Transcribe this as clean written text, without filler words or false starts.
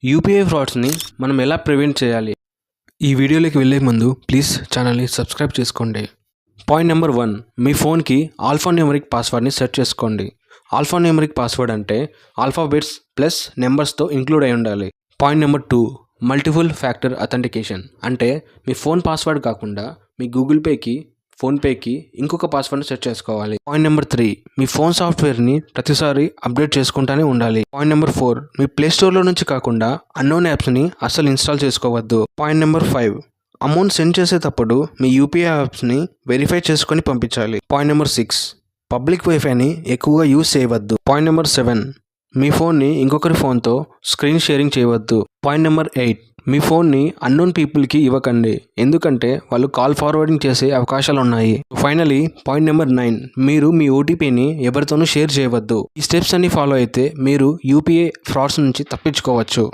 UPI ఫ్రాడ్స్ని మనం ఎలా prevent చేయాలి? ఈ వీడియోలోకి వెళ్ళే ముందు ప్లీజ్ ఛానల్ని సబ్స్క్రైబ్ చేసుకోండి. పాయింట్ నెంబర్ 1, మీ ఫోన్కి ఆల్ఫాన్యూమరిక్ పాస్వర్డ్ని సెట్ చేసుకోండి. ఆల్ఫాన్యూమరిక్ పాస్వర్డ్ అంటే ఆల్ఫాబెట్స్ ప్లస్ నెంబర్స్తో ఇంక్లూడ్ అయి ఉండాలి. Point number 2, multiple factor authentication అంటే మీ ఫోన్ పాస్వర్డ్ కాకుండా మీ గూగుల్ పేకి, ఫోన్పేకి ఇంకొక పాస్వర్డ్ని సెట్ చేసుకోవాలి. పాయింట్ నెంబర్ 3, మీ ఫోన్ సాఫ్ట్వేర్ని ప్రతిసారి అప్డేట్ చేసుకుంటూనే ఉండాలి. పాయింట్ నెంబర్ 4, మీ ప్లే స్టోర్లో నుంచి కాకుండా అన్నోన్ యాప్స్ని అస్సలు ఇన్స్టాల్ చేసుకోవద్దు. పాయింట్ నెంబర్ 5, అమౌంట్ సెండ్ చేసేటప్పుడు మీ యూపీఐ యాప్స్ని వెరిఫై చేసుకొని పంపించాలి. పాయింట్ నెంబర్ 6, పబ్లిక్ వైఫైని ఎక్కువగా యూజ్ చేయవద్దు. పాయింట్ నెంబర్ 7, మీ ఫోన్ని ఇంకొకరి ఫోన్తో స్క్రీన్ షేరింగ్ చేయవద్దు. పాయింట్ నెంబర్ 8, మీ ఫోన్ని అన్నోన్ పీపుల్కి ఇవ్వకండి, ఎందుకంటే వాళ్ళు కాల్ ఫార్వర్డింగ్ చేసే అవకాశాలు ఉన్నాయి. ఫైనలీ పాయింట్ నెంబర్ 9, మీరు మీ ఓటీపీని ఎవరితోనూ షేర్ చేయవద్దు. ఈ స్టెప్స్ అన్ని ఫాలో అయితే మీరు యూపీఐ ఫ్రాడ్స్ నుంచి తప్పించుకోవచ్చు.